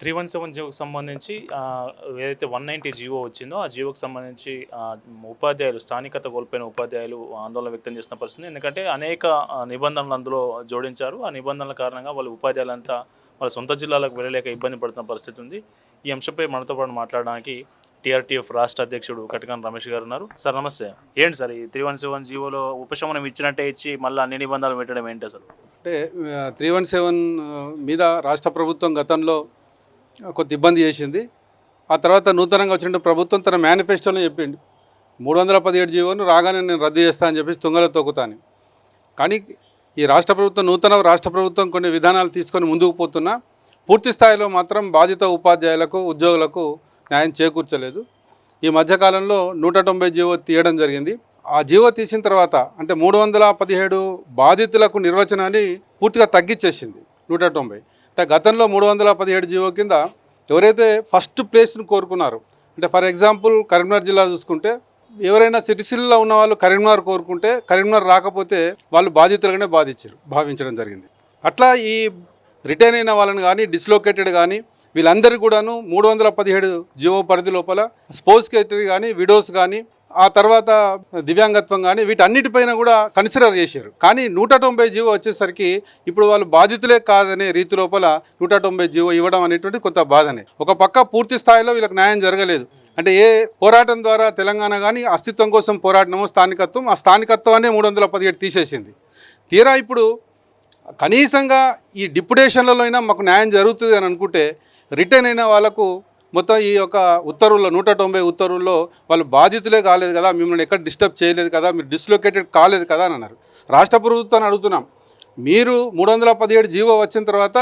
317 జీవోకి సంబంధించి ఏదైతే 190 జీవో వచ్చిందో ఆ జీవోకి సంబంధించి ఉపాధ్యాయులు స్థానికత కోల్పోయిన ఉపాధ్యాయులు ఆందోళన వ్యక్తం చేసిన పరిస్థితి. ఎందుకంటే అనేక నిబంధనలు అందులో జోడించారు. ఆ నిబంధనల కారణంగా వాళ్ళు ఉపాధ్యాయులంతా వాళ్ళ సొంత జిల్లాలకు వెళ్ళలేక ఇబ్బంది పడుతున్న పరిస్థితి ఉంది. ఈ అంశంపై మనతో పాటు మాట్లాడడానికి టీఆర్టీఎఫ్ రాష్ట్ర అధ్యక్షుడు కటకాని రమేష్ గారు ఉన్నారు. సార్ నమస్తే. ఏంటి సార్ ఈ 317 జీవోలో ఉపశమనం ఇచ్చినట్టే ఇచ్చి మళ్ళీ అన్ని నిబంధనలు పెట్టడం ఏంటి అసలు? అంటే 317 మీద రాష్ట్ర ప్రభుత్వం గతంలో కొంత ఇబ్బంది చేసింది. ఆ తర్వాత నూతనంగా వచ్చిన ప్రభుత్వం తన మేనిఫెస్టోలో చెప్పింది 317 జీవోను రాగానే నేను రద్దు చేస్తా అని చెప్పేసి తుంగలో తొక్కుతాను. కానీ ఈ రాష్ట్ర ప్రభుత్వం కొన్ని విధానాలు తీసుకొని ముందుకు పోతున్నా పూర్తి స్థాయిలో మాత్రం బాధిత ఉపాధ్యాయులకు ఉద్యోగులకు న్యాయం చేకూర్చలేదు. ఈ మధ్యకాలంలో 190 జీవో తీయడం జరిగింది. ఆ జీవో తీసిన తర్వాత అంటే 317 బాధితులకు నిర్వచనాన్ని పూర్తిగా తగ్గించేసింది 190. అంటే గతంలో 317 జీవో కింద ఎవరైతే ఫస్ట్ ప్లేస్ను కోరుకున్నారు, అంటే ఫర్ ఎగ్జాంపుల్ కరీంనగర్ జిల్లా చూసుకుంటే ఎవరైనా సిరిసిల్లలో ఉన్న వాళ్ళు కరీంనగర్ కోరుకుంటే కరీంనగర్ రాకపోతే వాళ్ళు బాధితులుగానే భావించడం జరిగింది. అట్లా ఈ రిటైన్ అయిన వాళ్ళని కానీ డిస్లోకేటెడ్ కానీ వీళ్ళందరూ కూడాను 317 జీవో పరిధి లోపల స్పోర్ట్స్ కేటగిరీ కానీ విడోస్ కానీ ఆ తర్వాత దివ్యాంగత్వం కానీ వీటన్నిటిపైన కూడా కన్సిడర్ చేశారు. కానీ 190 జీవో వచ్చేసరికి ఇప్పుడు వాళ్ళు బాధితులే కాదనే రీతి లోపల 190 జీవో ఇవ్వడం అనేటువంటి కొంత బాధనే. ఒక పక్క పూర్తి స్థాయిలో వీళ్ళకి న్యాయం జరగలేదు. అంటే ఏ పోరాటం ద్వారా తెలంగాణ కానీ అస్తిత్వం కోసం పోరాటమో స్థానికత్వం, ఆ స్థానికత్వాన్ని 317 తీసేసింది. తీరా ఇప్పుడు కనీసంగా ఈ డిప్యుటేషన్లలో అయినా మాకు న్యాయం జరుగుతుంది అని అనుకుంటే రిటైన్ అయిన వాళ్ళకు మొత్తం ఈ యొక్క ఉత్తర్వుల్లో 190 ఉత్తర్వుల్లో వాళ్ళు బాధితులే కాలేదు కదా, మిమ్మల్ని ఎక్కడ డిస్టర్బ్ చేయలేదు కదా, మీరు డిస్లోకేటెడ్ కాలేదు కదా అని అన్నారు. రాష్ట్ర ప్రభుత్వాన్ని అడుగుతున్నాం, మీరు 317 జీవో వచ్చిన తర్వాత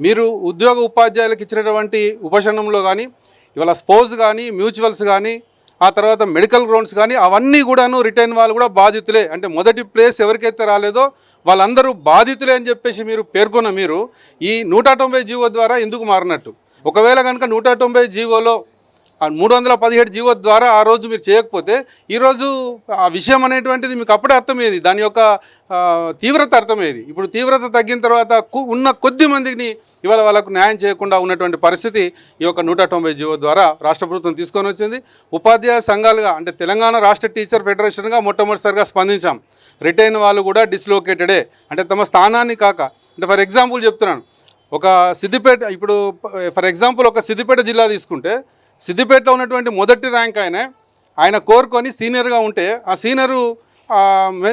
మీరు ఉద్యోగ ఉపాధ్యాయులకు ఇచ్చినటువంటి ఉపశమనంలో కానీ ఇవాళ స్పోర్ట్స్ కానీ మ్యూచువల్స్ కానీ ఆ తర్వాత మెడికల్ గ్రౌండ్స్ కానీ అవన్నీ కూడాను రిటైన్ వాళ్ళు కూడా బాధితులే. అంటే మొదటి ప్లేస్ ఎవరికైతే రాలేదో వాళ్ళందరూ బాధితులే అని చెప్పేసి మీరు పేర్కొన్న మీరు ఈ 190 జీవో ద్వారా ఎందుకు మారినట్టు? ఒకవేళ కనుక 190 జీవోలో 317 జీవో ద్వారా ఆ రోజు మీరు చేయకపోతే ఈరోజు ఆ విషయం అనేటువంటిది మీకు అప్పుడే అర్థమయ్యేది, దాని యొక్క తీవ్రత అర్థమయ్యేది. ఇప్పుడు తీవ్రత తగ్గిన తర్వాత ఉన్న కొద్ది మందిని ఇవాళ వాళ్ళకు న్యాయం చేయకుండా ఉన్నటువంటి పరిస్థితి ఈ యొక్క 190 జీవో ద్వారా రాష్ట్ర ప్రభుత్వం తీసుకొని వచ్చింది. ఉపాధ్యాయ సంఘాలుగా అంటే తెలంగాణ రాష్ట్ర టీచర్ ఫెడరేషన్గా మొట్టమొదటిసారిగా స్పందించాం. రిటైన్ వాళ్ళు కూడా డిస్లోకేటెడే, అంటే తమ స్థానాన్ని కాక, అంటే ఫర్ ఎగ్జాంపుల్ చెప్తున్నాను, ఒక సిద్దిపేట, ఇప్పుడు ఫర్ ఎగ్జాంపుల్ ఒక సిద్దిపేట జిల్లా తీసుకుంటే సిద్దిపేటలో ఉన్నటువంటి మొదటి ర్యాంక్ ఆయన కోరుకొని సీనియర్గా ఉంటే ఆ సీనియరు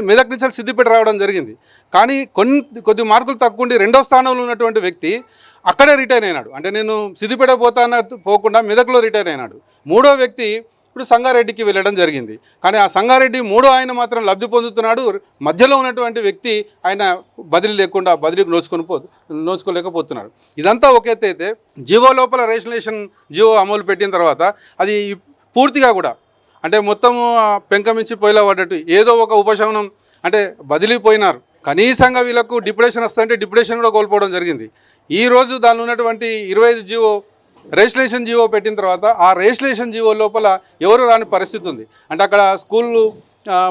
మెదక్ నుంచి సిద్దిపేట రావడం జరిగింది. కానీ కొద్ది మార్కులు తక్కువ ఉండి రెండో స్థానంలో ఉన్నటువంటి వ్యక్తి అక్కడే రిటైర్ అయినాడు. అంటే నేను సిద్దిపేట పోకుండా మెదక్లో రిటైర్ అయినాడు. మూడో వ్యక్తి ఇప్పుడు సంగారెడ్డికి వెళ్ళడం జరిగింది. కానీ ఆ సంగారెడ్డి ఆయన మాత్రం లబ్ధి పొందుతున్నాడు. మధ్యలో ఉన్నటువంటి వ్యక్తి ఆయన బదిలీకి నోచుకోలేకపోతున్నాడు. ఇదంతా ఒక ఎత్తు అయితే జీవో లోపల రేషనలైజేషన్ జీవో అమలు పెట్టిన తర్వాత అది పూర్తిగా కూడా అంటే మొత్తము పెంకమించి పొయ్యిలో పడ్డట్టు ఏదో ఒక ఉపశమనం, అంటే బదిలీపోయినారు. కనీసంగా వీళ్ళకు డిప్యుటేషన్ వస్తుంటే డిప్యుటేషన్ కూడా కోల్పోవడం జరిగింది. ఈరోజు దానిలో ఉన్నటువంటి 25 జీవో రేషనలైజేషన్ జీవో పెట్టిన తర్వాత ఆ రేషనలైజేషన్ జీవో లోపల ఎవరు రాని పరిస్థితి ఉంది. అంటే అక్కడ స్కూళ్ళు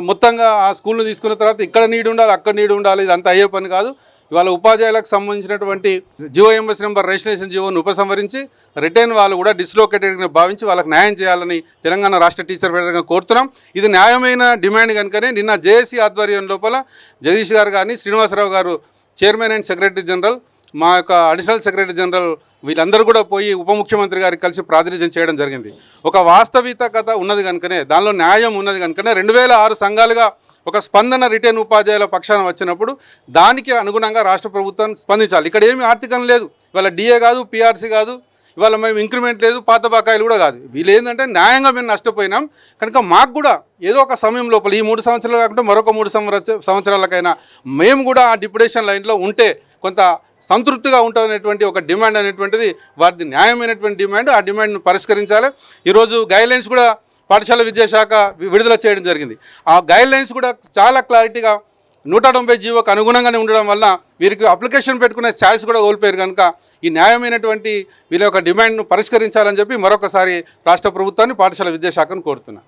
మొత్తంగా ఆ స్కూల్ను తీసుకున్న తర్వాత ఇక్కడ నీడు ఉండాలి, అక్కడ నీడు ఉండాలి, ఇదంతా అయ్యే పని కాదు. ఇవాళ ఉపాధ్యాయులకు సంబంధించినటువంటి జీవో ఎంఎస్ నెంబర్ రేషనలైజేషన్ జీవోను ఉపసంహరించి రిటైన్ వాళ్ళు కూడా డిస్లోకేటెడ్గా భావించి వాళ్ళకి న్యాయం చేయాలని తెలంగాణ రాష్ట్ర టీచర్ ఫెడరేషన్గా కోరుతున్నాం. ఇది న్యాయమైన డిమాండ్ కనుకనే నిన్న జేఏసీ ఆధ్వర్యం లోపల జగదీష్ గారు కానీ శ్రీనివాసరావు గారు చైర్మన్ అండ్ సెక్రటరీ జనరల్, మా యొక్క అడిషనల్ సెక్రటరీ జనరల్ వీళ్ళందరూ కూడా పోయి ఉప ముఖ్యమంత్రి గారికి కలిసి ప్రాతినిధ్యం చేయడం జరిగింది. ఒక వాస్తవికత ఉన్నది కనుకనే, దానిలో న్యాయం ఉన్నది కనుకనే 2006 సంఘాలుగా ఒక స్పందన రిటైన్ ఉపాధ్యాయుల పక్షాన వచ్చినప్పుడు దానికి అనుగుణంగా రాష్ట్ర ప్రభుత్వం స్పందించాలి. ఇక్కడ ఏమి ఆర్థికం లేదు, ఇవాళ డిఏ కాదు, పిఆర్సీ కాదు, ఇవాళ మేము ఇంక్రిమెంట్ లేదు, పాత బకాయిలు కూడా కాదు. వీళ్ళు ఏంటంటే న్యాయంగా మేము నష్టపోయినాం కనుక మాకు కూడా ఏదో ఒక సమయం లోపల ఈ 3 సంవత్సరాలు కాకుండా మరొక 3 సంవత్సరాలకైనా మేము కూడా ఆ డిప్యుటేషన్ లైన్లో ఉంటే కొంత సంతృప్తిగా ఉంటుందనేటువంటి ఒక డిమాండ్ అనేటువంటిది వారిది న్యాయమైనటువంటి డిమాండ్. ఆ డిమాండ్ను పరిష్కరించాలి. ఈరోజు గైడ్లైన్స్ కూడా పాఠశాల విద్యాశాఖ విడుదల చేయడం జరిగింది. ఆ గైడ్లైన్స్ కూడా చాలా క్లారిటీగా 190 జీవోకు అనుగుణంగానే ఉండడం వల్ల వీరికి అప్లికేషన్ పెట్టుకునే ఛాయిస్ కూడా కోల్పోయారు. కనుక ఈ న్యాయమైనటువంటి వీళ్ళ యొక్క డిమాండ్ను పరిష్కరించాలని చెప్పి మరొకసారి రాష్ట్ర ప్రభుత్వాన్ని పాఠశాల విద్యాశాఖను కోరుతున్నా.